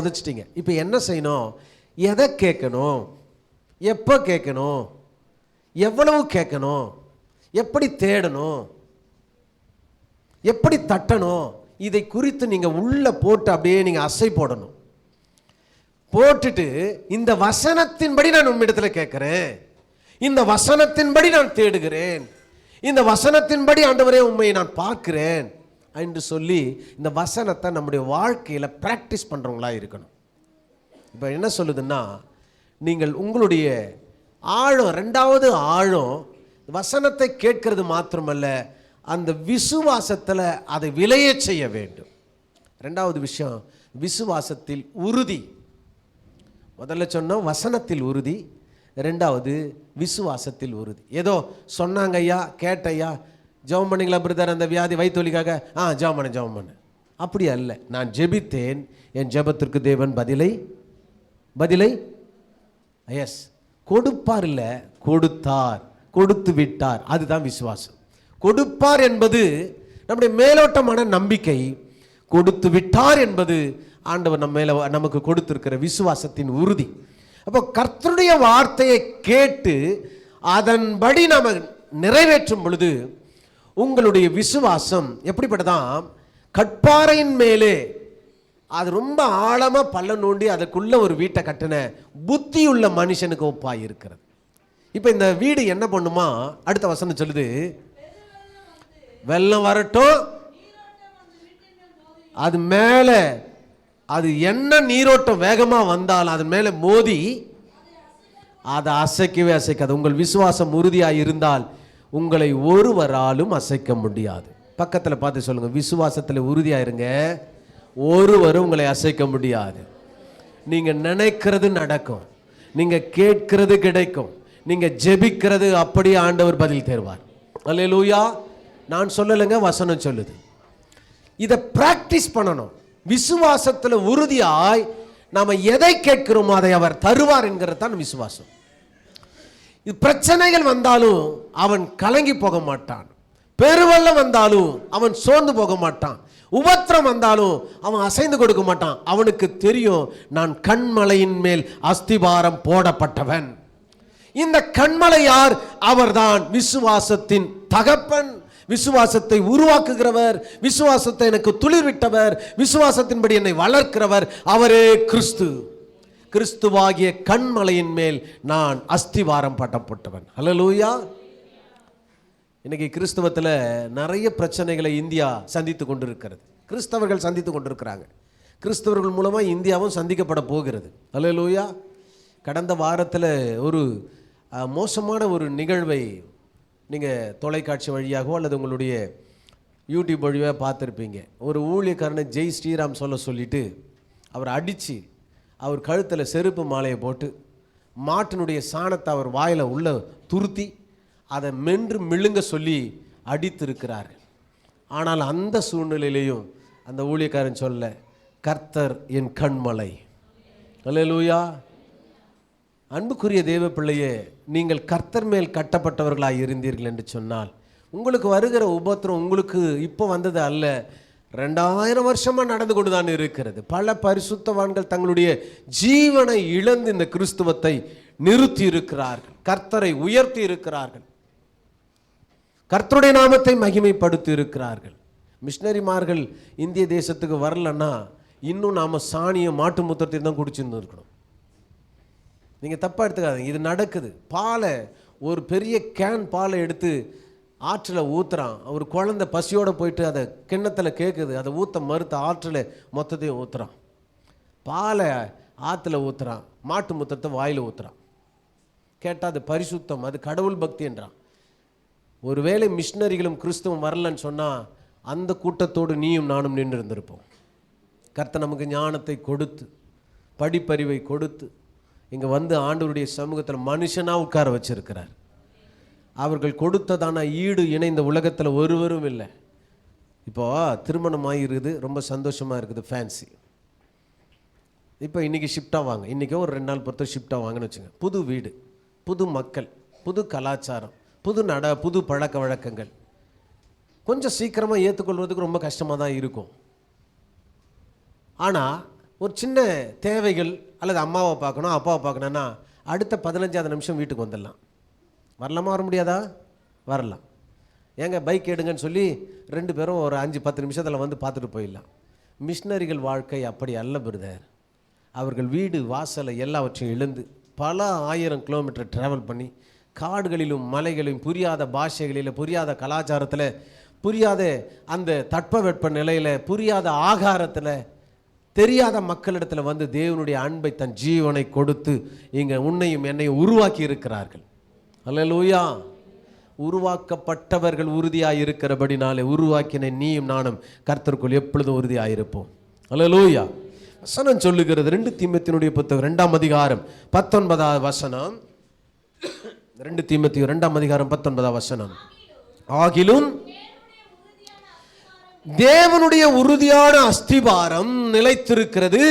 புதைச்சிட்டிங்க. இப்போ என்ன செய்யணும்? எதை கேட்கணும், எப்போ கேட்கணும், எவ்வளவு கேட்கணும், எப்படி தேடணும், எப்படி தட்டணும், இதை குறித்து நீங்கள் உள்ளே போட்டு அப்படியே நீங்கள் அசை போடணும். போட்டுட்டு இந்த வசனத்தின்படி நான் உம்மிடத்தில் கேட்குறேன், இந்த வசனத்தின்படி நான் தேடுகிறேன், இந்த வசனத்தின்படி ஆண்டவரே உண்மை நான் பார்க்கிறேன் என்று சொல்லி இந்த வசனத்தை நம்முடைய வாழ்க்கையில் ப்ராக்டிஸ் பண்ணுறவங்களா இருக்கணும். இப்போ என்ன சொல்லுதுன்னா, நீங்கள் உங்களுடைய ஆழம், ரெண்டாவது ஆழம் வசனத்தை கேட்கறது மாத்திரமல்ல, அந்த விசுவாசத்தில் அதை விளைய செய்ய வேண்டும். ரெண்டாவது விஷயம் விசுவாசத்தில் உறுதி. முதல்ல சொன்னோம் வசனத்தில் உறுதி, ரெண்டாவது விசுவாசத்தில் உறுதி. ஏதோ சொன்னாங்க ஐயா, கேட்டையா, ஜெபம் பண்ணிங்களா பிரதர் அந்த வியாதி வயிற்றுவலிக்காக, ஜெபம் பண்ண அப்படி அல்ல. நான் ஜெபித்தேன், என் ஜெபத்திற்கு தேவன் பதிலை எஸ் கொடுப்பார், இல்லை கொடுத்தார், கொடுத்து விட்டார். அதுதான் விசுவாசம். கொடுப்பார் என்பது நம்முடைய மேலோட்டமான நம்பிக்கை, கொடுத்து விட்டார் என்பது ஆண்டவர் நம்ம மேல நமக்கு கொடுத்திருக்கிற விசுவாசத்தின் உறுதி. அப்போ கர்த்தருடைய வார்த்தையை கேட்டு அதன்படி நாம் நிறைவேற்றும் பொழுது உங்களுடைய விசுவாசம் எப்படிப்பட்டதான், கற்பாறையின் மேலே அது ரொம்ப ஆழமா பள்ளம் நோண்டி அதுக்குள்ள ஒரு வீட்டை கட்டின புத்தியுள்ள மனுஷனுக்கு ஒப்பாய் இருக்கிறது. இப்போ இந்த வீடு என்ன பண்ணுமா, அடுத்த வசனம் சொல்லுது, வெள்ளம் வரட்டும், அது மேலே அது என்ன நீரோட்டம் வேகமா வந்தாலும் அது மேலே மோதி அதை அசைக்கவே அசைக்காது. உங்கள் விசுவாசம் உறுதியாக இருந்தால் உங்களை ஒருவராலும் அசைக்க முடியாது. பக்கத்தில் பார்த்து சொல்லுங்க, விசுவாசத்தில் உறுதியாக இருங்க, ஒருவரும் உங்களை அசைக்க முடியாது. நீங்க நினைக்கிறது நடக்கும், நீங்க கேட்கிறது கிடைக்கும், நீங்க ஜெபிக்கிறது அப்படியே ஆண்டவர் பதில் தருவார். அல்லேலூயா. நான் சொல்லலைங்க, வசனம் சொல்லுது. இதை பிராக்டிஸ் பண்ணணும். விசுவாசத்தில் உறுதியாய் நாம எதை கேட்கிறோமோ அதை அவர் தருவார் என்கிறது தான் விசுவாசம். இது பிரச்சனைகள் வந்தாலும் அவன் கலங்கி போக மாட்டான், பெருவெள்ளம் வந்தாலும் அவன் சோர்ந்து போக மாட்டான், உபத்திரம் வந்தாலும் அவன் அசைந்து கொடுக்க மாட்டான். அவனுக்கு தெரியும், நான் கண்மலையின் மேல் அஸ்திபாரம் போடப்பட்டவன். இந்த கண்மலை யார்? அவர்தான் விசுவாசத்தின் தகப்பன், விசுவாசத்தை உருவாக்குகிறவர், விசுவாசத்தை எனக்கு துளிர்விட்டவர், விசுவாசத்தின்படி என்னை வளர்க்கிறவர், அவரே கிறிஸ்து. கிறிஸ்துவாகிய கண்மலையின் மேல் நான் அஸ்திவாரம் பட்டப்பட்டவன். ஹல்லேலூயா. இன்னைக்கு கிறிஸ்தவத்தில் நிறைய பிரச்சனைகளை இந்தியா சந்தித்து கொண்டிருக்கிறது, கிறிஸ்தவர்கள் சந்தித்து கொண்டிருக்கிறாங்க. கிறிஸ்தவர்கள் மூலமாக இந்தியாவும் சந்திக்கப்பட போகிறது. ஹல்லேலூயா. கடந்த வாரத்தில் ஒரு மோசமான ஒரு நிகழ்வை நீங்கள் தொலைக்காட்சி வழியாகவோ அல்லது உங்களுடைய யூடியூப் வழியாக பார்த்துருப்பீங்க. ஒரு ஊழியக்காரனை ஜெய் ஸ்ரீராம் சொல்லிட்டு அவர் அடித்து அவர் கழுத்தில் செருப்பு மாலையை போட்டு மாட்டினுடைய சாணத்தை அவர் வாயில் உள்ள துருத்தி அதை மென்று மிழுங்க சொல்லி அடித்திருக்கிறார்கள். ஆனால் அந்த சூழ்நிலையிலையும் அந்த ஊழியக்காரன் சொல்ல, கர்த்தர் என் கண்மலை. அல்லேலூயா. அன்புக்குரிய தேவ பிள்ளையே, நீங்கள் கர்த்தர் மேல் கட்டப்பட்டவர்களாக இருந்தீர்கள் என்று சொன்னால் உங்களுக்கு வருகிற உபத்திரம் உங்களுக்கு இப்போ வந்தது அல்ல, 2000 வருஷமாக நடந்து கொண்டு தான் இருக்கிறது. பல பரிசுத்தவான்கள் தங்களுடைய ஜீவனை இழந்து இந்த கிறிஸ்துவத்தை நிறுத்தி இருக்கிறார்கள், கர்த்தரை உயர்த்தி இருக்கிறார்கள், கர்த்தருடைய நாமத்தை மகிமைப்படுத்தி இருக்கிறார்கள். மிஷினரிமார்கள் இந்திய தேசத்துக்கு வரலன்னா இன்னும் நாம் சாணியை மாட்டு மூத்திரத்தை தான் குடிச்சுன்னு இருக்கணும். நீங்கள் தப்பாக எடுத்துக்காதீங்க, இது நடக்குது. பாலை, ஒரு பெரிய கேன் பாலை எடுத்து ஆற்றில் ஊற்றுறான். ஒரு குழந்தை பசியோடு போயிட்டு அதை கிண்ணத்தில் கேட்குது, அதை ஊற்ற மறுத்த ஆற்றில் மொத்தத்தையும் ஊற்றுறான். பாலை ஆற்றுல ஊற்றுறான், மாட்டு மூத்திரத்தை வாயில் ஊற்றுறான். கேட்டால் அது பரிசுத்தம், அது கடவுள் பக்தி என்றான். ஒருவேளை மிஷினரிகளும் கிறிஸ்துவம் வரலன்னு சொன்னால் அந்த கூட்டத்தோடு நீயும் நானும் நின்று இருந்திருப்போம். கர்த்தர் நமக்கு ஞானத்தை கொடுத்து படிப்பறிவை கொடுத்து இங்கே வந்து ஆண்டவருடைய சமூகத்தில் மனுஷனாக உட்கார வச்சிருக்கிறார். அவர்கள் கொடுத்ததான ஈடு இணைந்த உலகத்தில் ஒருவரும் இல்லை. இப்போது திருமணம் ஆகிருக்குது, ரொம்ப சந்தோஷமாக இருக்குது, ஃபேன்சி. இப்போ இன்றைக்கி ஷிஃப்டாக வாங்க, இன்றைக்கோ ஒரு 2 நாள் பொறுத்த ஷிஃப்டாக வாங்கன்னு வச்சுங்க. புது வீடு, புது மக்கள், புது கலாச்சாரம், புது பழக்க வழக்கங்கள். கொஞ்சம் சீக்கிரமாக ஏற்றுக்கொள்வதுக்கு ரொம்ப கஷ்டமாக தான் இருக்கும். ஆனால் ஒரு சின்ன தேவைகள் அல்லது அம்மாவை பார்க்கணும் அப்பாவை பார்க்கணுன்னா அடுத்த 15வது நிமிஷம் வீட்டுக்கு வந்துடலாம். வரலாமா, வர முடியாதா? வரலாம். ஏங்க பைக் எடுங்கன்னு சொல்லி 2 பேரும் ஒரு 5-10 நிமிஷத்தில் வந்து பார்த்துட்டு போயிடலாம். மிஷினரிகள் வாழ்க்கை அப்படி அல்ல பிரதர். அவர்கள் வீடு வாசலை எல்லாவற்றையும் இழந்து பல 1000 கிலோமீட்டர் ட்ராவல் பண்ணி காடுகளிலும் மலைகளிலும் புரியாத பாஷைகளில், புரியாத கலாச்சாரத்தில், புரியாத அந்த தட்பவெட்ப நிலையில், புரியாத ஆகாரத்தில், தெரியாத மக்களிடத்தில் வந்து தேவனுடைய அன்பை தன் ஜீவனை கொடுத்து இங்கே உன்னையும் என்னையும் உருவாக்கி இருக்கிறார்கள். அல்லேலூயா. உருவாக்கப்பட்டவர்கள் உறுதியாக இருக்கிறபடினாலே உருவாக்கின நீயும் நானும் கர்த்தருக்குள் எப்பொழுதும் உறுதியாக இருப்போம். அல்லேலூயா. வசனம் சொல்லுகிறது 2 தீமோத்தேயுடைய புத்தகம் 2ஆம் அதிகாரம் 19வது வசனம். 2 தீமோத்தேயு 2ஆம் அதிகாரம் 19வது வசனம். ஆகிலும் தேவனுடைய உறுதியான அஸ்திபாரம் நிலைத்திருக்கிறது.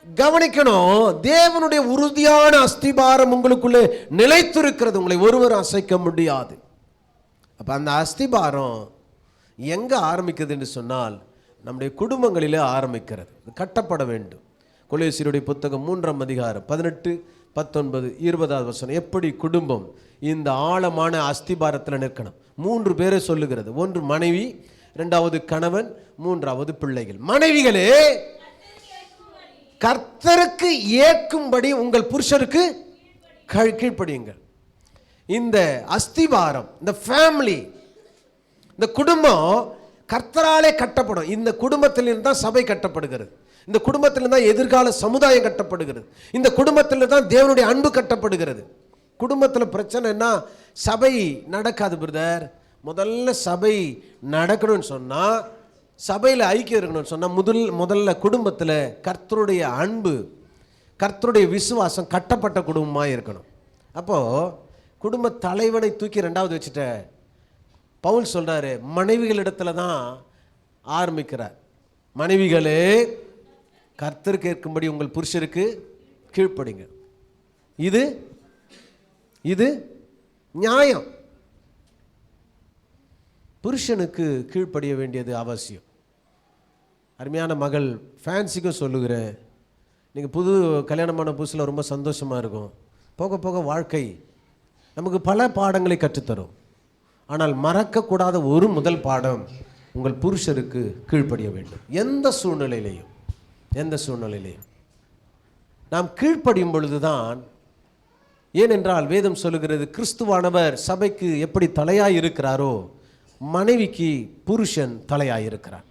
கவனிக்கணும், தேவனுடைய உறுதியான அஸ்திபாரம் உங்களுக்குள்ளே நிலைத்திருக்கிறது. உங்களை ஒருவர் அசைக்க முடியாது. அப்ப அந்த அஸ்திபாரம் எங்க ஆரம்பிக்கிறது என்று சொன்னால் நம்முடைய குடும்பங்களிலே ஆரம்பிக்கிறது. கட்டப்பட வேண்டும். கொலோசியருடைய புத்தகம் 3ஆம் அதிகாரம் 18, 19, 20வது வசனம். எப்படி குடும்பம் இந்த ஆழமான அஸ்திபாரத்தில் நிற்கணும்? 3 பேரை சொல்லுகிறது. 1 மனைவி, 2வது கணவன், 3வது பிள்ளைகள். மனைவிகளே, கர்த்தருக்கு ஏற்கும்படி உங்கள் புருஷருக்கு கீழ்ப்படியுங்கள். இந்த அஸ்திபாரம், இந்த ஃபேமிலி, இந்த குடும்பம் கர்த்தராலே கட்டப்படும். இந்த குடும்பத்திலிருந்து தான் சபை கட்டப்படுகிறது. இந்த குடும்பத்திலிருந்து தான் எதிர்கால சமுதாயம் கட்டப்படுகிறது. இந்த குடும்பத்திலிருந்து தான் தேவனுடைய அன்பு கட்டப்படுகிறது. குடும்பத்தில் பிரச்சனைன்னா சபை நடக்காது பிரதர். முதல்ல சபை நடக்கணும்னு சொன்னால், சபையில் ஐக்கியம் இருக்கணும்னு சொன்னால் முதல்ல குடும்பத்தில் கர்த்தருடைய அன்பு, கர்த்தருடைய விசுவாசம் கட்டப்பட்ட குடும்பமாக இருக்கணும். அப்போது குடும்ப தலைவனை தூக்கி 2வது வச்சுட்ட பவுல் சொல்கிறாரு, மனைவிகளிடத்துல தான் ஆரம்பிக்கிறார். மனைவிகளே, கர்த்தருக்கு ஏற்கும்படி உங்கள் புருஷருக்கு கீழ்ப்படிங்க. இது நியாயம். புருஷனுக்கு கீழ்ப்படிய வேண்டியது அவசியம். அருமையான மகள் ஃபேன்சிக்கும் சொல்லுகிறேன், நீங்கள் புது கல்யாணமான புதுசில் ரொம்ப சந்தோஷமாக இருக்கும். போக போக வாழ்க்கை நமக்கு பல பாடங்களை கற்றுத்தரும். ஆனால் மறக்கக்கூடாத ஒரு முதல் பாடம், உங்கள் புருஷருக்கு கீழ்ப்படிய வேண்டும். எந்த சூழ்நிலையிலையும் நாம் கீழ்ப்படியும் பொழுதுதான். ஏனென்றால் வேதம் சொல்லுகிறது, கிறிஸ்துவானவர் சபைக்கு எப்படி தலையாய் இருக்கிறாரோ மனைவிக்கு புருஷன் தலையாய் இருக்கிறார்.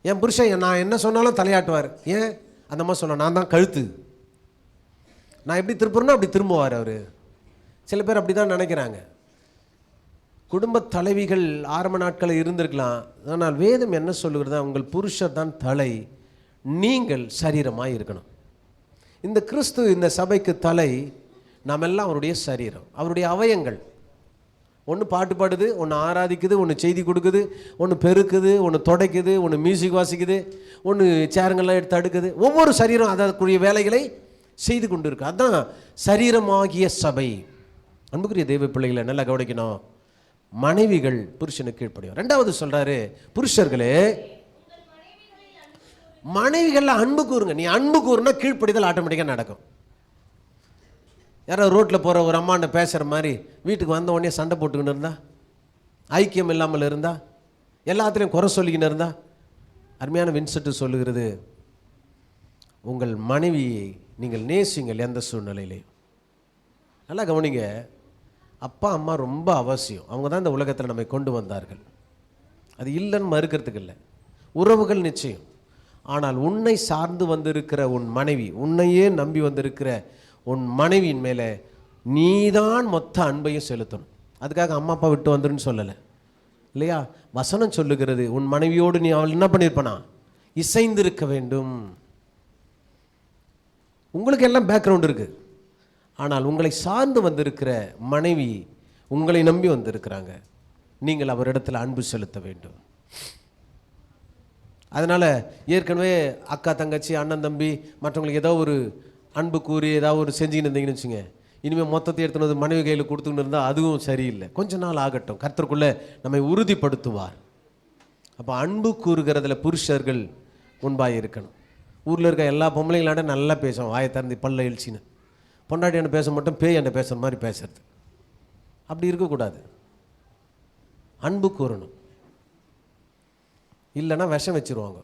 என் புருஷன் நான் என்ன சொன்னாலும் தலையாட்டுவார். ஏன்? அந்த மாதிரி சொன்ன நான் தான் கழுத்து, நான் எப்படி திருப்புறனோ அப்படி திரும்புவார் அவர். சில பேர் அப்படி தான் நினைக்கிறாங்க. குடும்ப தலைவிகள் ஆரம்ப நாட்களில் இருந்திருக்கலாம். ஆனால் வேதம் என்ன சொல்லுகிறதா, உங்கள் புருஷர் தான் தலை, நீங்கள் சரீரமாக இருக்கணும். இந்த கிறிஸ்து இந்த சபைக்கு தலை, நாம் எல்லாம் அவருடைய சரீரம், அவருடைய அவயங்கள். ஒன்று பாட்டு பாடுது, ஒன்று ஆராதிக்குது, ஒன்று செய்தி கொடுக்குது, ஒன்று பெருக்குது, ஒன்று துடைக்குது, ஒன்று மியூசிக் வாசிக்குது, ஒன்று சேருங்கள்லாம் எடுத்து அடுக்குது. ஒவ்வொரு சரீரம் அதற்குரிய வேலைகளை செய்து கொண்டு இருக்கு. அதுதான் சரீரமாகிய சபை. அன்புக்குரிய தெய்வ பிள்ளைகளை நல்லா கவனிக்கணும். மனைவிகள் புருஷனுக்கு கீழ்ப்படியும். 2வது சொல்றாரு, புருஷர்களே மனைவிகள் அன்பு கூறுங்க. நீ அன்பு கூறுனா கீழ்ப்படிதல் ஆட்டோமேட்டிக்காக நடக்கும். யாரோ ரோட்டில் போகிற ஒரு அம்மாண்ட பேசுகிற மாதிரி வீட்டுக்கு வந்த உடனே சண்டை போட்டுக்கின்னு இருந்தா, ஐக்கியம் இல்லாமல் இருந்தா, எல்லாத்துலேயும் குறை சொல்லிக்கின்னு இருந்தா, அருமையான வின்சென்ட் சொல்லுகிறது, உங்கள் மனைவியை நீங்கள் நேசிங்கள் எந்த சூழ்நிலையிலையும். நல்லா கவனிங்க. அப்பா அம்மா ரொம்ப அவசியம். அவங்க தான் இந்த உலகத்தில் நம்மை கொண்டு வந்தார்கள். அது இல்லைன்னு மறுக்கிறதுக்கு இல்லை. உறவுகள் நிச்சயம். ஆனால் உன்னை சார்ந்து வந்திருக்கிற உன் மனைவி, உன்னையே நம்பி வந்திருக்கிற உன் மனைவியின் மேலே நீதான் மொத்த அன்பையும் செலுத்தணும். அதுக்காக அம்மா அப்பா விட்டு வந்துருன்னு சொல்லலை இல்லையா? வசனம் சொல்லுகிறது, உன் மனைவியோடு நீ அவள் என்ன பண்ணியிருப்பனா, இசைந்திருக்க வேண்டும். உங்களுக்கு எல்லாம் பேக்ரவுண்ட் இருக்குது. ஆனால் உங்களை சார்ந்து வந்திருக்கிற மனைவி உங்களை நம்பி வந்திருக்கிறாங்க. நீங்கள் அவரிடத்தில் அன்பு செலுத்த வேண்டும். அதனால் ஏற்கனவே அக்கா தங்கச்சி அண்ணன் தம்பி மற்றவங்களுக்கு ஏதோ ஒரு அன்பு கூறி ஏதாவது ஒரு செஞ்சுக்கின்னு இருந்தீங்கன்னு வச்சுங்க, இனிமேல் மொத்தத்தை எடுத்துன்னு வந்து மனைவி கையில் கொடுத்துக்கிட்டு இருந்தால் அதுவும் சரியில்லை. கொஞ்ச நாள் ஆகட்டும், கர்த்தருக்குள்ளே நம்மை உறுதிப்படுத்துவார். அப்போ அன்பு கூறுகிறதுல புருஷர்கள் முன்பாக இருக்கணும். ஊரில் இருக்க எல்லா பொம்பளைங்களாட நல்லா பேசுவோம், வாயை திறந்து பல்ல எழுச்சின்னு. பொண்டாட்டி என்ன பேச மட்டும் பேய் என்ன பேசுகிற மாதிரி பேசுறது, அப்படி இருக்கக்கூடாது. அன்பு கூறணும், இல்லைன்னா விஷம் வச்சுருவாங்க.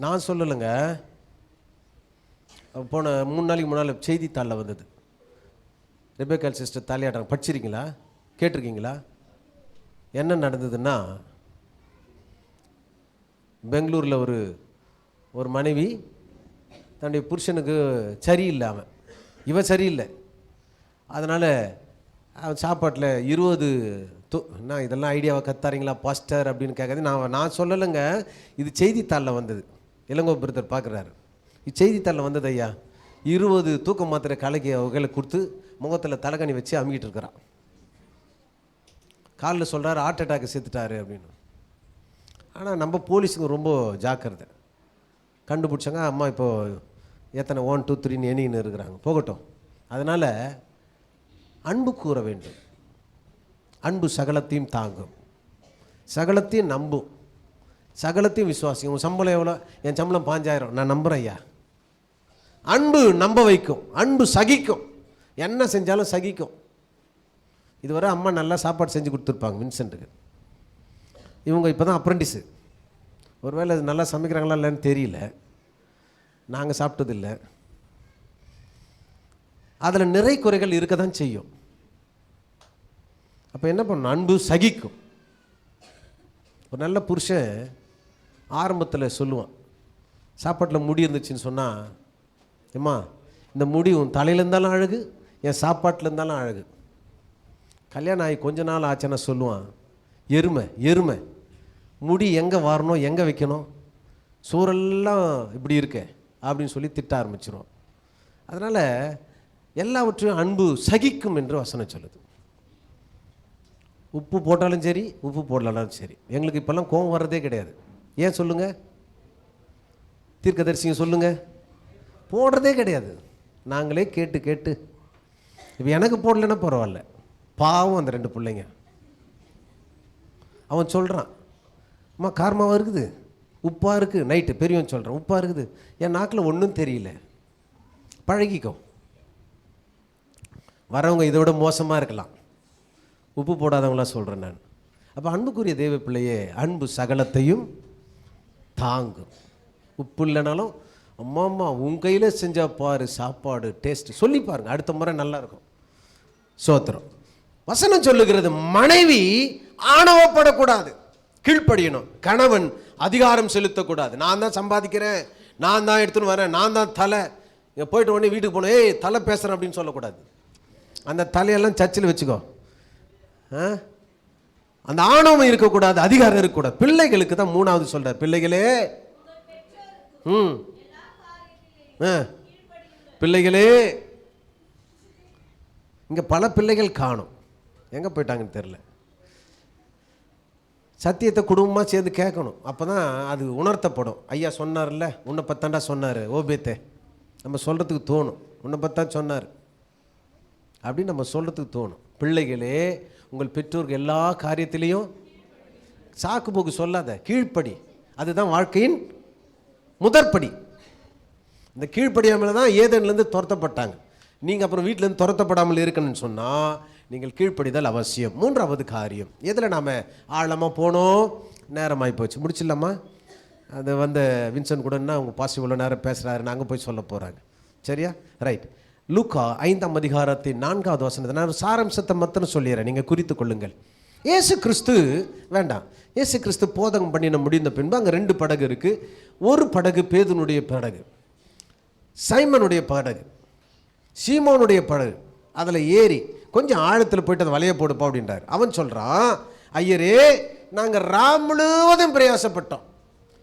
நான் சொல்லலைங்க, போன 3 நாளைக்கு முன்னால் செய்தித்தாளில் வந்தது. ரெபேக்கால் சிஸ்டர் தலையாடுறாங்க, படிச்சிருக்கீங்களா, கேட்டிருக்கீங்களா? என்ன நடந்ததுன்னா, பெங்களூரில் ஒரு மனைவி தன்னுடைய புருஷனுக்கு சரியில்லாமல், இவன் சரியில்லை, அதனால் அவன் சாப்பாட்டில் 20 என்ன இதெல்லாம் ஐடியாவை கத்தாரீங்களா பாஸ்டர் அப்படின்னு கேட்காது. நான் சொல்லலைங்க, இது செய்தித்தாளில் வந்தது. இளங்கோ பிரதர் பார்க்குறாரு, இது செய்தித்தாளில் வந்தது ஐயா. 20 தூக்க மாத்திரை கலக்கி வகையில் கொடுத்து முகத்தில் தலைகணி வச்சு அமுக்கிட்டு இருக்கிறான். காலில் சொல்கிறாரு ஹார்ட் அட்டாக்கு செத்துட்டாரு அப்படின்னு. ஆனால் நம்ம போலீஸுங்க ரொம்ப ஜாக்கிரதை, கண்டுபிடிச்சாங்க. அம்மா இப்போது எத்தனை 1 2 3 எண்ணின்னு இருக்கிறாங்க, போகட்டும். அதனால் அன்பு கூற வேண்டும். அன்பு சகலத்தையும் தாங்கும், சகலத்தையும் நம்பும், சகலத்தையும் விசுவாசிக்கும். உன் சம்பளம் எவ்வளோ? என் சம்பளம் 5000. நான் நம்புகிறேன் ஐயா. அன்பு நம்ப வைக்கும், அன்பு சகிக்கும், என்ன செஞ்சாலும் சகிக்கும். இதுவரை அம்மா நல்லா சாப்பாடு செஞ்சு கொடுத்துருப்பாங்க வின்சென்ட்டுக்கு. இவங்க இப்போ தான் அப்ரெண்டிஸு. ஒருவேளை அது நல்லா சமைக்கிறாங்களா இல்லைன்னு தெரியல, நாங்கள் சாப்பிட்டதில்லை. அதில் நிறை குறைகள் இருக்க தான் செய்யும். அப்போ என்ன பண்ணணும்? அன்பு சகிக்கும். ஒரு நல்ல புருஷன் ஆரம்பத்தில் சொல்லுவான், சாப்பாட்டில் முடி இருந்துச்சுன்னு சொன்னால், ஏம்மா இந்த முடி உன் தலையில் இருந்தாலும் அழகு, என் சாப்பாட்டில் இருந்தாலும் அழகு. கல்யாணம் ஆகி கொஞ்ச நாள் ஆச்சுன்னா சொல்லுவான், எருமை முடி எங்கே வரணும், எங்கே வைக்கணும், சூரெல்லாம் இப்படி இருக்க அப்படின்னு சொல்லி திட்ட ஆரம்பிச்சிடும். அதனால் எல்லாவற்றையும் அன்பு சகிக்கும் என்று வசனம் சொல்லுது. உப்பு போட்டாலும் சரி, உப்பு போடலாலும் சரி. எங்களுக்கு இப்போல்லாம் கோபம் வர்றதே கிடையாது. ஏன் சொல்லுங்கள்? தீர்க்கதரிசிங்க சொல்லுங்கள், போடுறதே கிடையாது. நாங்களே கேட்டு கேட்டு இப்போ எனக்கு போடலைன்னா பரவாயில்ல, பாவம் அந்த 2 பிள்ளைங்க. அவன் சொல்கிறான், அம்மா காரமாவாக இருக்குது, உப்பாக இருக்குது. நைட்டு பெரியவன் சொல்கிறான், உப்பாக இருக்குது, என் நாக்கில் ஒன்றும் தெரியல. பழகிக்கோ. வரவங்க இதோட மோசமாக இருக்கலாம், உப்பு போடாதவங்களாம் சொல்கிறேன் நான். அப்போ அன்புக்குரிய தேவ பிள்ளையே, அன்பு சகலத்தையும் தாங்கும். உப்பு இல்லைனாலும் அம்மா உன் கையில் செஞ்சால் பாரு சாப்பாடு டேஸ்ட்டு சொல்லி பாருங்க, அடுத்த முறை நல்லா இருக்கும். சோத்திரம். வசனம் சொல்லுகிறது, மனைவி ஆணவப்படக்கூடாது, கீழ்ப்படியணும். கணவன் அதிகாரம் செலுத்தக்கூடாது. நான் தான் சம்பாதிக்கிறேன், நான் தான் எடுத்துன்னு வரேன், நான் தான் தலை. இங்கே போயிட்டு உடனே வீட்டுக்கு போனோம், ஏய் தலை பேசுகிறேன் அப்படின்னு சொல்லக்கூடாது. அந்த தலையெல்லாம் சர்ச்சில் வச்சுக்கோ. அந்த ஆணவம் இருக்கக்கூடாது, அதிகாரம் இருக்கக்கூடாது. பிள்ளைகளுக்கு தான் 3வது சொல்கிறார், பிள்ளைகளே பிள்ளைகளே. இங்கே பல பிள்ளைகள் காணும், எங்கே போயிட்டாங்கன்னு தெரில. சத்தியத்தை குடும்பமாக சேர்ந்து கேட்கணும், அப்போ தான் அது உணர்த்தப்படும். ஐயா சொன்னார்ல, உன்னை பத்தாண்டா சொன்னார் ஓபேத்தே, நம்ம சொல்கிறதுக்கு தோணும். உன்னை பத்தான் சொன்னார் அப்படின்னு நம்ம சொல்கிறதுக்கு தோணும். பிள்ளைகளே, உங்கள் பெற்றோருக்கு எல்லா காரியத்திலையும் சாக்கு போக்கு சொல்லாத, கீழ்ப்படி. அதுதான் வாழ்க்கையின் முதற்படி. இந்த கீழ்ப்படியாமல் தான் ஏதேன்லேருந்து துரத்தப்பட்டாங்க. நீங்கள் அப்புறம் வீட்டிலேருந்து துரத்தப்படாமல் இருக்கணும்னு சொன்னால் நீங்கள் கீழ்ப்படிதல் அவசியம். 3வது காரியம், எதில் நாம் ஆழமாக போனோம், நேரமாகி போச்சு, முடிச்சிடலாமா? அது வின்சென்ட் கூடன்னா அவங்க பாசிட்டிவ் இவ்வளோ நேரம் பேசுகிறாரு, நாங்கள் போய் சொல்ல போகிறாங்க, சரியா? ரைட். லூக்கா 5ஆம் அதிகாரத்தின் 4வது வசனத்தை நான் சாராம்சத்தை மாத்திரம் சொல்லிடுறேன், நீங்கள் குறித்து கொள்ளுங்கள். இயேசு கிறிஸ்து வேண்டாம், இயேசு கிறிஸ்து போதகம் பண்ணின முடிந்த பின்பு அங்கே 2 படகு இருக்குது. ஒரு படகு பேதுனுடைய படகு, சைமனுடைய படகு, சீமோனுடைய படகு. அதில் ஏறி கொஞ்சம் ஆழத்தில் போயிட்டு அந்த வலையை போடுப்பா அப்படின்றார். அவன் சொல்கிறான், ஐயரே நாங்கள் முழுவதும் பிரயாசப்பட்டோம்,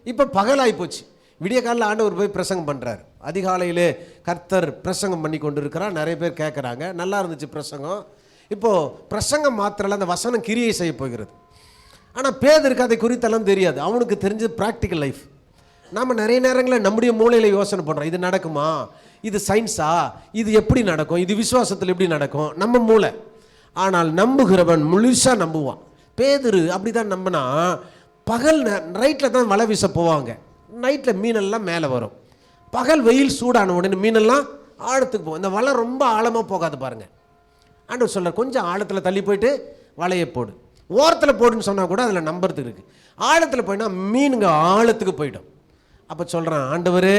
இப்போ பகலாகி போச்சு. விடிய காலையில் ஆண்டவர் போய் பிரசங்கம் பண்ணுறார். அதிகாலையிலே கர்த்தர் பிரசங்கம் பண்ணி கொண்டு இருக்கிறார். நிறைய பேர் கேட்குறாங்க, நல்லா இருந்துச்சு பிரசங்கம். இப்போது பிரசங்கம் மாத்திரம் அந்த வசனம் கிரியை செய்ய போகிறது. ஆனால் பேதருக்கு அதை குறித்தெல்லாம் தெரியாது. அவனுக்கு தெரிஞ்சது ப்ராக்டிக்கல் லைஃப். நாம் நிறைய நேரங்களில் நம்முடைய மூளையில் யோசனை பண்ணுறோம், இது நடக்குமா, இது சயின்ஸா, இது எப்படி நடக்கும், இது விசுவாசத்தில் எப்படி நடக்கும், நம்ம மூளை. ஆனால் நம்புகிறவன் முழுசாக நம்புவான். பேதுரு அப்படி தான் நம்பினா, பகல் நைட்டில் தான் வலை வீச போவாங்க, நைட்டில் மீனெல்லாம் மேலே வரும், பகல் வெயில் சூடான உடனே மீனெல்லாம் ஆழத்துக்கு போகும். இந்த வலை ரொம்ப ஆழமாக போகாது பாருங்கள். ஆண்டவர் சொல்கிறார், கொஞ்சம் ஆழத்தில் தள்ளி போயிட்டு வலையை போடு. ஓரத்தில் போடுன்னு சொன்னால் கூட அதில் நம்புறதுக்கு இருக்குது. ஆழத்தில் போயினா மீனுங்க ஆழத்துக்கு போயிடும். அப்போ சொல்கிறான், ஆண்டவரே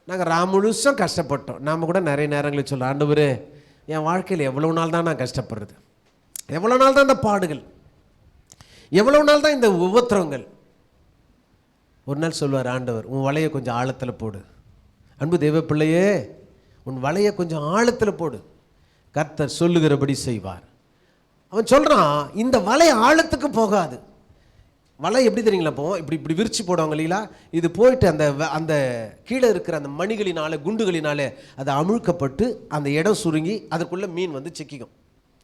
நாங்கள் முழுசும் கஷ்டப்பட்டோம். நாம் கூட நிறைய நேரங்களில் சொல்கிறோம், ஆண்டவரே என் வாழ்க்கையில் எவ்வளோ நாள் தான் நான் கஷ்டப்படுறது, எவ்வளோ நாள் தான் இந்த பாடுகள், எவ்வளோ நாள் தான் இந்த உபத்திரங்கள். ஒரு நாள் சொல்வார் ஆண்டவர், உன் வலையை கொஞ்சம் ஆழத்தில் போடு. அன்பு தேவ பிள்ளையே, உன் வலையை கொஞ்சம் ஆழத்தில் போடு, கர்த்தர் சொல்லுகிறபடி செய்வார். அவன் சொல்கிறான், இந்த வலை ஆழத்துக்கு போகாது. வலை எப்படி தெரியுங்களா போவோம், இப்படி இப்படி விரிச்சு போடுவாங்க இல்லைங்களா, இது போயிட்டு அந்த கீழே இருக்கிற அந்த மணிகளினால குண்டுகளினாலே அது அமுழ்க்கப்பட்டு அந்த இடம் சுருங்கி அதற்குள்ளே மீன் வந்து சிக்கிக்கும்.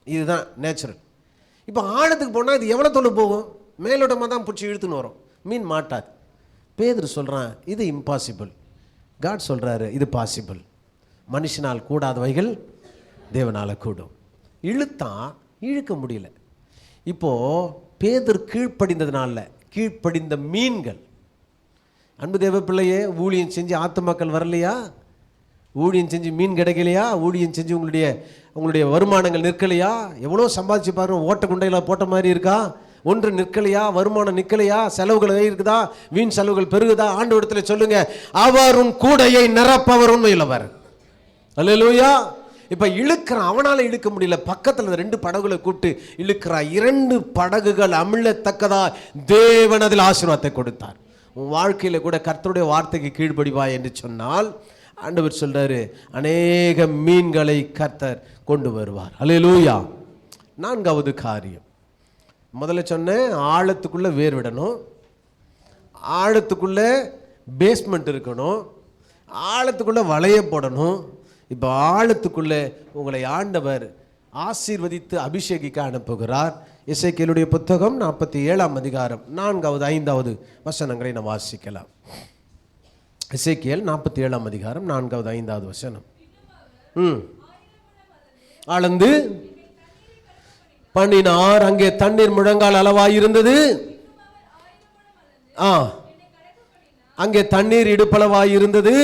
இதுதான் நேச்சுரல். இப்போ ஆழத்துக்கு போனால் இது எவ்வளோ தொலை போகும், மேலோட்டமாக தான் பிடிச்சி இழுத்துன்னு வரும், மீன் மாட்டாது. பேதுரு சொல்கிறான், இது இம்பாசிபிள். காட் சொல்கிறாரு, இது பாசிபிள். மனுஷனால் கூடாதவைகள் தேவனால் கூடும். இழுத்தான், இழுக்க முடியல. இப்போது பேதுரு கீழ்ப்படிந்ததுனால கீழ்ப்படிந்த மீன்கள். அன்பு தேவ பிள்ளையே, ஊழியம் செஞ்சு ஆத்துமாக்கள் வரலையா, ஊழியம் செஞ்சு மீன் கிடைக்கலையா, ஊழியம் செஞ்சு உங்களுடைய வருமானங்கள் நிற்கலையா, எவ்வளோ சம்பாதிச்சு பாருங்க, ஓட்ட குண்டையில் போட்ட மாதிரி இருக்கா, ஒன்று நிற்கலையா, வருமானம் நிற்கலையா, செலவுகள் இருக்குதா, வீண் செலவுகள் பெருகுதா, ஆண்டு இடத்துல சொல்லுங்க, அவரும் கூடையை நிரப்பவர் உண்மையுள்ளவர். அல்லேலூயா. இப்போ இழுக்கிறான், அவனால் இழுக்க முடியல, பக்கத்தில் 2 படகுகளை கூப்பிட்டு இழுக்கிறான். 2 படகுகள் அமிழத்தக்கதா தேவன் அதில் ஆசீர்வாதத்தை கொடுத்தார். உன் வாழ்க்கையில் கூட கர்த்தருடைய வார்த்தைக்கு கீழ்ப்படிவா என்று சொன்னால் ஆண்டவர் சொல்றாரு, அநேக மீன்களை கர்த்தர் கொண்டு வருவார். அல்லேலூயா. 4வது காரியம், முதல்ல சொன்னேன், ஆழத்துக்குள்ளே வேர் விடணும், ஆழத்துக்குள்ளே பேஸ்மெண்ட் இருக்கணும், ஆழத்துக்குள்ளே வளைய போடணும். இப்போ ஆழத்துக்குள்ளே உங்களை ஆண்டவர் ஆசீர்வதித்து அபிஷேகிக்க அனுப்புகிறார். எசேக்கியேலுடைய புத்தகம் 47ஆம் அதிகாரம் 4வது 5வது வசனங்களை நாம் வாசிக்கலாம். எசேக்கியேல் 47ஆம் அதிகாரம் 4வது 5வது வசனம். அளந்து பண்ணினார், அங்கே தண்ணீர் முழங்கால் அளவாயிருந்தது, அங்கே தண்ணீர் இடுப்பளவாயிருந்தது,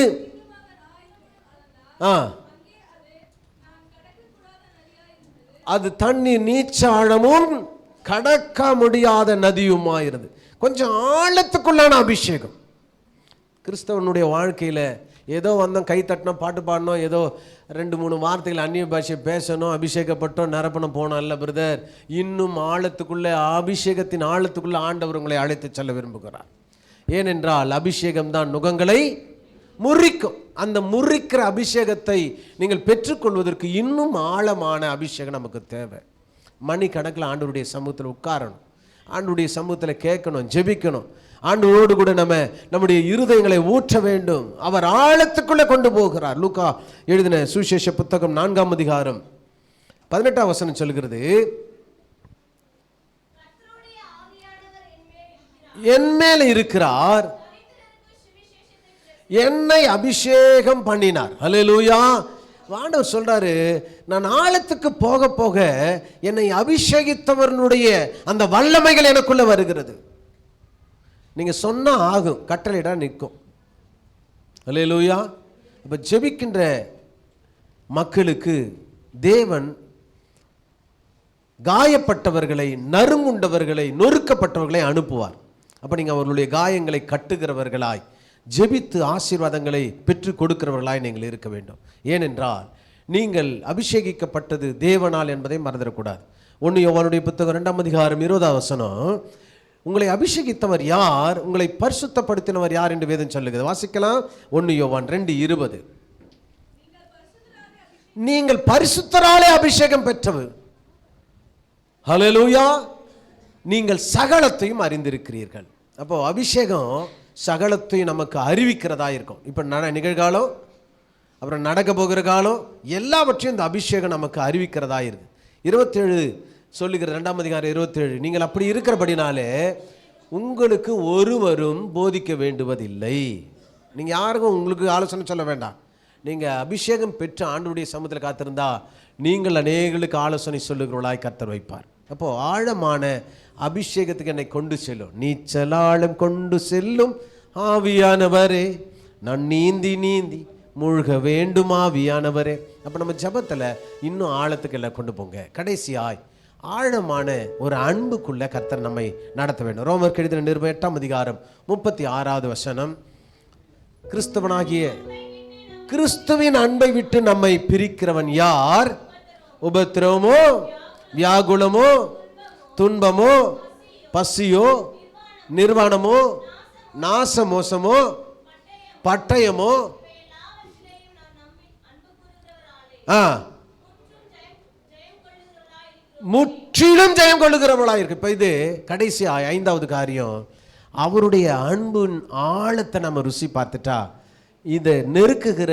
அது தண்ணீர் நீச்சாழமும் கடக்க முடியாத நதியுமாயிருந்தது. கொஞ்சம் ஆழத்துக்குள்ளான அபிஷேகம். கிறிஸ்தவனுடைய வாழ்க்கையில் ஏதோ வந்தோம், கை தட்டினோம், பாட்டு பாடணும், ஏதோ 2-3 வார்த்தைகள் அந்நிய பாஷை பேசணும், அபிஷேகப்பட்டோம், நிரப்பணும் போனோம் அல்ல பிரதர். இன்னும் ஆழத்துக்குள்ளே, அபிஷேகத்தின் ஆழத்துக்குள்ளே ஆண்டவர் உங்களை அழைத்து செல்ல விரும்புகிறார். ஏனென்றால் அபிஷேகம் தான் நுகங்களை முறிக்கும். அந்த முறிக்கிற அபிஷேகத்தை நீங்கள் பெற்றுக்கொள்வதற்கு இன்னும் ஆழமான அபிஷேகம் நமக்கு தேவை. மணிக்கணக்கில் ஆண்டவருடைய சமூகத்தில் உட்காரணும், ஆண்டவருடைய சமூகத்தில் கேட்கணும், ஜெபிக்கணும், ஆண்டவரோடு கூட நம்முடைய இருதயங்களை ஊற்ற வேண்டும். அவர் ஆழத்துக்குள்ளே கொண்டு போகிறார். லூக்கா எழுதின சுவிசேஷ புத்தகம் 4ஆம் அதிகாரம் 18ஆம் வசனம் சொல்கிறது, என் மேல் இருக்கிறார், என்னை அபிஷேகம் பண்ணினார். அல்லேலூயா. ஆண்டவர் சொல்றாரு, நான் ஆழத்துக்கு போக போக என்னை அபிஷேகித்தவனுடைய அந்த வல்லமைகள் எனக்குள்ள வருகிறது. நீங்க சொன்னா ஆகும், கட்டளையிட நிற்கும். அல்லேலூயா. இப்ப ஜெபிக்கின்ற மக்களுக்கு தேவன் காயப்பட்டவர்களை, நறுங்குண்டவர்களை, நொறுக்கப்பட்டவர்களை அனுப்புவார். அப்ப நீங்க அவர்களுடைய காயங்களை கட்டுகிறவர்களாய், ஜெபித்து ஆசீர்வாதங்களை பெற்று கொடுக்கிறவர்களாய் நீங்கள் இருக்க வேண்டும். ஏனென்றால் நீங்கள் அபிஷேகிக்கப்பட்டது தேவனால் என்பதை மறந்துடக்கூடாது. 1 யோவானுடைய புத்தகம் 2ஆம் அதிகாரம் 20ஆம் வசனம், உங்களை அபிஷேகித்தவர் யார், உங்களை பரிசுத்தப்படுத்தினவர் யார் என்று வேதம் சொல்லுகிறது. வாசிக்கலாம். 1 யோவான் 2:20, நீங்கள் பரிசுத்தராலே அபிஷேகம் பெற்றவர். ஹல்லேலூயா. நீங்கள் சகலத்தையும் அறிந்திருக்கிறீர்கள். அப்போ அபிஷேகம் சகலத்தையும் நமக்கு அறிவிக்கிறதா இருக்கும். இப்போ நிகழ்காலம், அப்புறம் நடக்க போகிற காலம், எல்லாவற்றையும் இந்த அபிஷேகம் நமக்கு அறிவிக்கிறதா இருக்கு. 27 சொல்லுகிற 2ஆம் அதிகாரம் 27, நீங்கள் அப்படி இருக்கிறபடினாலே உங்களுக்கு ஒருவரும் போதிக்க வேண்டுவதில்லை. நீங்கள் யாருக்கும் உங்களுக்கு ஆலோசனை சொல்ல வேண்டாம். நீங்கள் அபிஷேகம் பெற்று ஆண்டவருடைய சமூகத்தில் காத்திருந்தா நீங்கள் அநேகளுக்கு ஆலோசனை சொல்லுகிறவர்களாய் கர்த்தர் வைப்பார். அப்போது ஆழமான அபிஷேகத்துக்கு என்னை கொண்டு செல்லும், நீச்சலாழம் கொண்டு செல்லும் ஆவியானவரே, நான் நீந்தி நீந்தி மூழ்க வேண்டும் ஆவியானவரே. அப்போ நம்ம ஜபத்தில் இன்னும் ஆழத்துக்கு எல்லாம் கொண்டு போங்க. கடைசியாய் ஆழமான ஒரு அன்புக்குள்ள கர்த்தர் நம்மை நடத்த வேண்டும். ரோமர் எழுதின நிருபம் 8ஆம் அதிகாரம் 36வது வசனம், கிறிஸ்தவனாகிய கிறிஸ்துவின் அன்பை விட்டு நம்மை பிரிக்கிறவன் யார்? உபத்திரவமோ, வியாகுலமோ, துன்பமோ, பசியோ, நிர்வாணமோ, நாசமோசமோ, பட்டயமோ, முற்றிலும் ஜெயம் கொள்ளுகிறவர்களாக இருக்கு. இப்போ இது கடைசி 5வது காரியம். அவருடைய அன்பின் ஆழத்தை நம்ம ருசி பார்த்துட்டா இதை நெருக்குகிற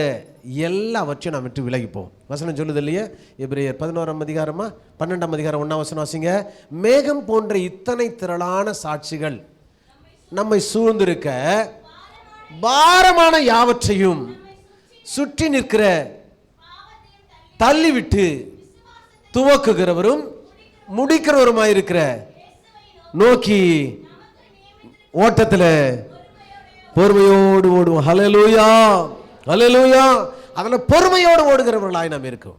எல்லாவற்றையும் நம்ம விட்டு விலகிப்போம். வசனம் சொல்லுது இல்லையா, எபிரேயர் 11ஆம் அதிகாரமா 12ஆம் அதிகாரம் 1ஆம் வசனம் வாசிங்க. மேகம் போன்ற இத்தனை திரளான சாட்சிகள் நம்மை சூழ்ந்திருக்க பாரமான யாவற்றையும் சுற்றி நிற்கிற தள்ளிவிட்டு துவக்குகிறவரும் முடிக்கிறவருமாயிருக்கிற நோக்கி ஓட்டத்தில் பொறுமையோடு ஓடுவோம். ஹல்லேலூயா, ஹல்லேலூயா. அதில் பொறுமையோடு ஓடுகிறவர்களாய் நாம் இருக்கோம்.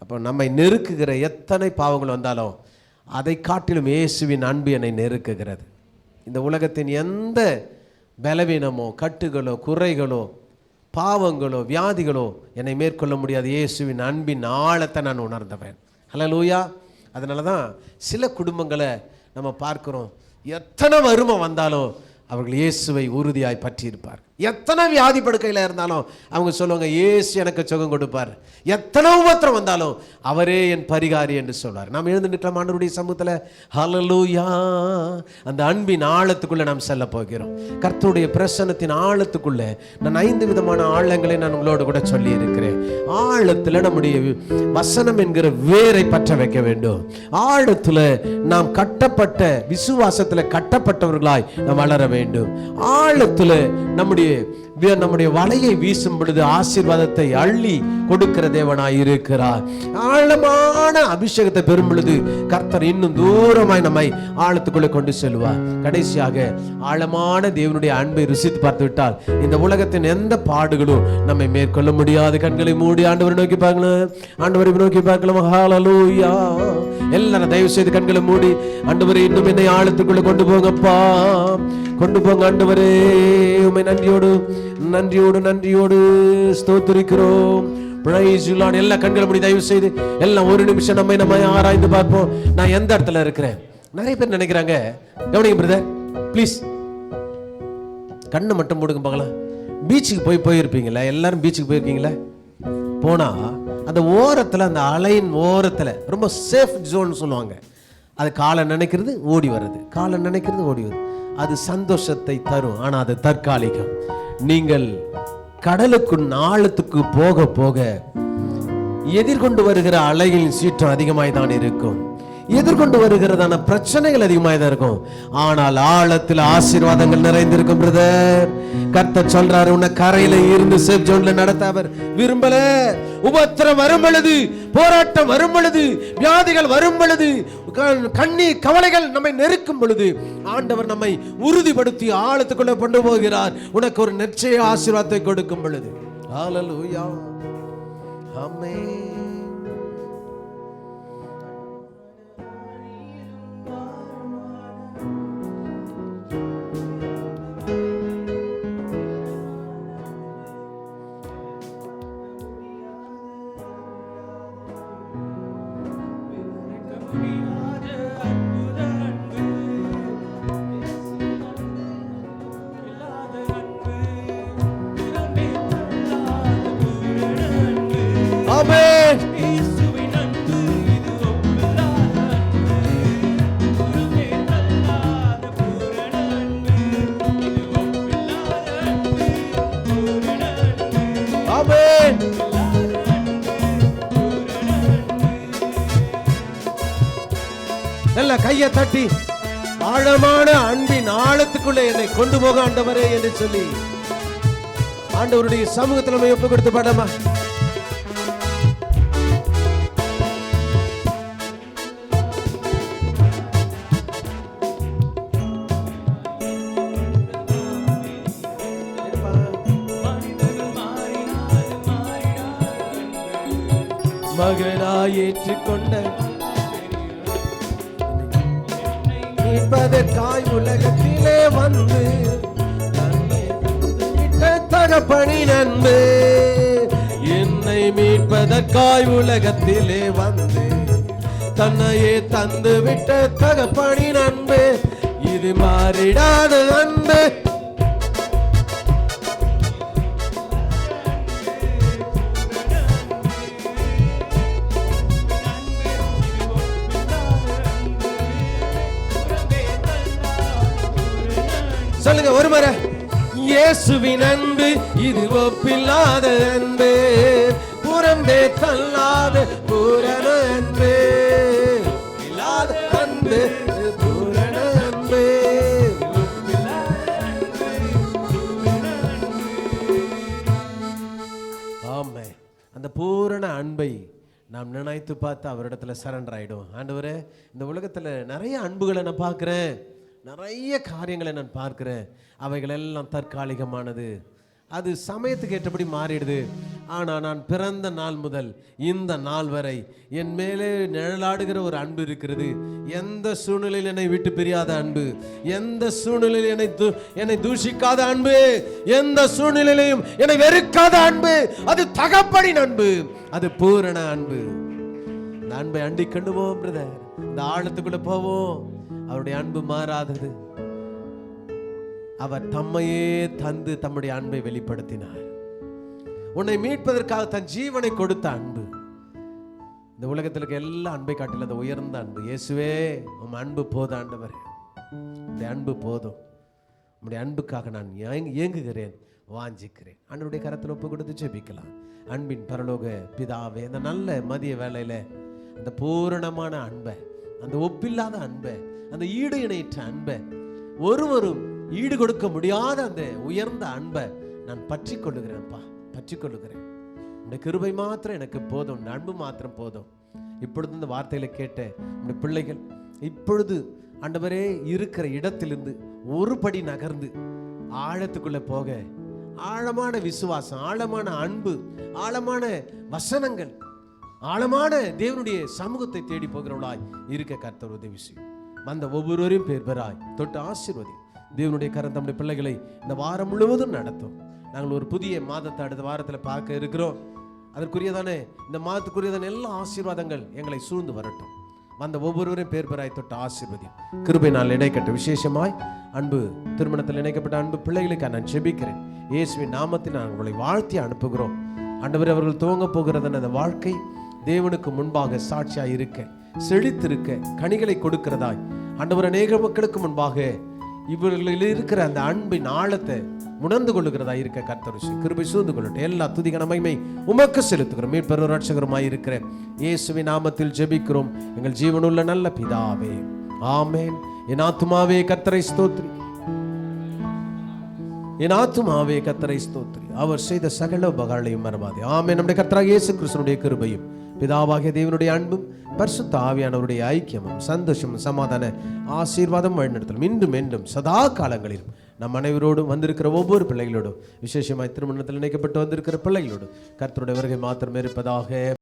அப்போ நம்மை நெருக்குகிற எத்தனை பாவங்கள் வந்தாலும் அதை காட்டிலும் இயேசுவின் அன்பு என்னை நெருக்குகிறது. இந்த உலகத்தின் எந்த பலவீனமோ, கட்டுகளோ, குறைகளோ, பாவங்களோ, வியாதிகளோ என்னை மேற்கொள்ள முடியாது. இயேசுவின் அன்பின் ஆழத்தை நான் உணர்ந்தவன். ஹல்லேலூயா. அதனால தான் சில குடும்பங்களை நம்ம பார்க்குறோம், எத்தனை வறுமை வந்தாலும் அவர்கள் இயேசுவை உறுதியாய் பற்றி இருப்பார். எத்தனை வியாதி படுக்கையில் இருந்தாலும் அவங்க சொல்லுவாங்க, இயேசு எனக்கு சுகம் கொடுப்பார். எத்தனை உபத்திரம் வந்தாலும் அவரே என் பரிகாரி என்று சொல்வார். நாம் எழுந்து நிற்கலாம் ஆண்டவருடைய சமூகத்தில். ஹல்லேலூயா. அந்த அன்பின் ஆழத்துக்குள்ளே நாம் செல்ல போகிறோம். கர்த்தருடைய பிரசன்னத்தின் ஆழத்துக்குள்ளே நான் 5 விதமான ஆழங்களை நான் உங்களோடு கூட சொல்லி இருக்கிறேன். ஆழத்தில் நம்முடைய வசனம் என்கிற வேரை பற்ற வைக்க வேண்டும். ஆழத்தில் நாம் கட்டப்பட்ட விசுவாசத்தில் கட்டப்பட்டவர்களாய் நாம் வளர வேண்டும். ஆழத்தில் நம்முடைய வலையை வீசும் பொழுது ஆசீர்வாதத்தை அள்ளி கொடுக்கிற தேவனாய் இருக்கிறார். ஆழமான அபிஷேகத்தை பெறும் பொழுது கர்த்தர் இன்னும் தூரமாய் நம்மை ஆழத்துக்குள்ளே கொண்டு செல்வார். கடைசியாக ஆழமான தேவனுடைய அன்பை ருசித்து பார்த்து விட்டால் இந்த உலகத்தின் எந்த பாடுகளும் நம்மை மேற்கொள்ள முடியாது. கண்களை மூடி ஆண்டவரை நோக்கி பார்க்கலாம், ஆண்டவரை நோக்கி பார்க்கலாம். ஹல்லேலூயா. எல்லாரும் தயவு செய்து கண்களை மூடி, ஆண்டவரே இன்னும் என்னை ஆழத்துக்குள்ளே கொண்டு போங்கப்பா, கொண்டு போங்க ஆண்டவரே. உம்மை நன்றியோடு நன்றியோடு நன்றியோடு ஸ்தோத்திரிக்கிறோம். Price you Lord. எல்லா கண்களை மூடி தயவு செய்து எல்லாம் ஒரு நிமிஷம் நம்ம ஆராய்ந்து பார்ப்போம். நான் எந்த இடத்துல இருக்கிறேன்? நிறைய பேர் நினைக்கிறாங்க, கவனிங்க பிரதர் ப்ளீஸ், கண்ணை மட்டும் போடுங்க பார்க்கலாம். பீச்சுக்கு போயிருப்பீங்களா? எல்லாரும் பீச்சுக்கு போயிருக்கீங்களா? போனா அந்த ஓரத்தில், அந்த அலையின் ஓரத்தில் ரொம்ப சேஃப் ஜோன் சொல்லுவாங்க. அது காலை நினைக்கிறது ஓடி வர்றது, காலை நினைக்கிறது ஓடி வருது. அது சந்தோஷத்தை தரும், ஆனால் அது தற்காலிகம். நீங்கள் கடலுக்கு ஆழத்துக்கு போக போக எதிர்கொண்டு வருகிற அலைகளின் சீற்றம் அதிகமாய் தான் இருக்கும், எதிர்கொண்டு வருகிறதான பிரச்சனைகள் அதிகமாக தான் இருக்கும். ஆனால் ஆழத்தில் ஆசீர்வாதங்கள் நிறைந்திருக்கும் பிரதர். கர்த்தர் சொல்றாரு, உன்னை கரையில இருந்து சேஃப் ஜோன்ல நடத்த அவர் விரும்பல. உபத்திரம் வரும் பொழுது, போராட்டம் வரும் பொழுது, வியாதிகள் வரும் பொழுது, கண்ணீர் கவலைகள் நம்மை நெருக்கும் பொழுது ஆண்டவர் நம்மை உறுதிப்படுத்தி ஆழத்துக்குள்ள கொண்டு போகிறார். உனக்கு ஒரு நிச்சய ஆசீர்வாதத்தை கொடுக்கும் பொழுது. ஹல்லேலூயா. ஆமென். கையை தட்டி ஆழமான அன்பின் ஆழத்துக்குள்ளே என்னை கொண்டு போக ஆண்டவரே என்று சொல்லி ஆண்டவருடைய சமூகத்தில் நம்ம ஒப்பு கொடுத்து பாடமா. மகனாய் ஏற்றுக்கொண்ட மீட்பதற்காய் உலகத்திலே வந்து தகப்பனி நன்பு, என்னை மீட்பதற்காய் உலகத்திலே வந்து தன்னையே தந்து விட்ட தகப்பனி நன்பு, இது மாறிடாத அன்பு. சொல்லுங்க ஒரு முறை. இயேசுவின் அன்பு இது ஒப்பில்லாத அன்பு, புறம்பே தள்ளாத பூரண அன்பு, இல்லாத அன்பு பூரண அன்பு. ஆமே, அந்த பூரண அன்பை நாம் நினைத்து பார்த்து அவரிடத்துல சரண்டர் ஆயிடும். ஆண்டவரே, இந்த உலகத்துல நிறைய அன்புகளை நான் பார்க்கிறேன், நிறைய காரியங்களை நான் பார்க்கிறேன், அவைகள் எல்லாம் தற்காலிகமானது, அது சமயத்துக்கு ஏற்றபடி மாறிடுது. ஆனால் நான் பிறந்த நாள் முதல் இந்த நாள் வரை என் மேலே நிழலாடுகிற ஒரு அன்பு இருக்கிறது. எந்த சூழ்நிலையில் என்னை விட்டு பிரியாத அன்பு, எந்த சூழ்நிலையில் என்னை தூஷிக்காத அன்பு, எந்த சூழ்நிலையிலையும் என்னை வெறுக்காத அன்பு, அது தகப்பனின் அன்பு, அது பூரண அன்பு. இந்த அன்பை அண்டி கொண்டு போவோம் பிரதர், இந்த ஆழத்துக்குள்ள போவோம். அவருடைய அன்பு மாறாதது. அவர் தம்மையே தந்து தம்முடைய அன்பை வெளிப்படுத்தினார். உன்னை மீட்பதற்காக தன் ஜீவனை கொடுத்த அன்பு. இந்த உலகத்தில் இருக்க எல்லா அன்பை காட்டில் அந்த உயர்ந்த அன்பு. இயேசுவே, உம் அன்பு போதும் ஆண்டவரே, இந்த அன்பு போதும், உம்முடைய அன்புக்காக நான் ஏங்குகிறேன், வாஞ்சிக்கிறேன். ஆண்டவருடைய கரத்தில் ஒப்பு கொடுத்து ஜெபிக்கலாம். அன்பின் பரலோக பிதாவே, அந்த நல்ல மதிய வேளையில அந்த பூரணமான அன்பை, அந்த ஒப்பில்லாத அன்பை, அந்த ஈடு இணையற்ற அன்பை, ஒருவரும் ஈடு கொடுக்க முடியாத அந்த உயர்ந்த அன்பை நான் பற்றி கொள்ளுகிறேன்ப்பா, பற்றி கொள்ளுகிறேன். இந்த கிருபை மாத்திரம் எனக்கு போதும், இந்த அன்பு மாத்திரம் போதும். இப்பொழுது இந்த வார்த்தையில கேட்ட இந்த பிள்ளைகள் இப்பொழுது ஆண்டவரே இருக்கிற இடத்திலிருந்து ஒரு படி நகர்ந்து ஆழத்துக்குள்ள போக, ஆழமான விசுவாசம், ஆழமான அன்பு, ஆழமான வசனங்கள், ஆழமான தேவனுடைய சமூகத்தை தேடி போகிறவளாய் இருக்க கர்த்தர் உதவி செய்யும். வந்த ஒவ்வொருவரையும் பேர் பெறாய் தொட்டு ஆசீர்வதி. தேவனுடைய கரம் நம்முடைய பிள்ளைகளை இந்த வாரம் முழுவதும் நடத்தும். நாங்கள் ஒரு புதிய மாதத்தை அடுத்த வாரத்தில் பார்க்க இருக்கிறோம். அதற்குரியதான இந்த மாதத்துக்குரியதான எல்லா ஆசீர்வாதங்கள் எங்களை சூழ்ந்து வரட்டும். வந்த ஒவ்வொருவரையும் பேர் பெறாய் தொட்டு ஆசீர்வதி. கிருபை நாள் இணைக்கட்டும். விசேஷமாய் அன்பு திருமணத்தில் இணைக்கப்பட்ட அன்பு பிள்ளைகளுக்கு நான் ஜெபிக்கிறேன். இயேசுவின் நாமத்தில் நான் உங்களை வாழ்த்தி அனுப்புகிறோம். ஆண்டவரே, அவர்கள் துவங்க போகிறதான அந்த வாழ்க்கை தேவனுக்கு முன்பாக சாட்சியாய் இருக்க, செழித்திருக்க, கனிகளை கொடுக்கிறதாய் ஆண்டவர் அநேக மக்களுக்கு முன்பாக இவர்களில் இருக்கிற அந்த அன்பின் ஆழத்தை உணர்ந்து கொள்ளுகிறதா இருக்க கர்த்தர் கிருபை சூழ்ந்து கொள்ளட்டும். எல்லா துதிகன மகிமை உமக்கு செலுத்துகிறோம். மீட்பெரும் ரட்சகருமாய் இருக்கிற இயேசுவின் நாமத்தில் ஜெபிக்கிறோம் எங்கள் ஜீவனுள்ள நல்ல பிதாவே, ஆமென். என் ஆத்துமாவே கர்த்தரை ஸ்தோத்திரி, என் ஆத்துமாவே கர்த்தரை ஸ்தோத்திரி, அவர் செய்த சகல உபகாரங்களையும் மறவாதே. ஆமென். நம்முடைய கர்த்தராகிய இயேசு கிறிஸ்துவினுடைய கிருபையும் பிதாவாகிய தேவனுடைய அன்பும் பரிசுத்த ஆவியானவருடைய ஐக்கியமும் சந்தோஷமும் சமாதான ஆசீர்வாதம் வழிநடத்தலும் இன்றும் என்றும் சதா காலங்களிலும் நம் அனைவரோடும் வந்திருக்கிற ஒவ்வொரு பிள்ளைகளோடும், விசேஷமாய் திருமணத்தில் இணைக்கப்பட்டு வந்திருக்கிற பிள்ளைகளோடு கர்த்தருடைய வருகை மாத்திரம் இருப்பதாக.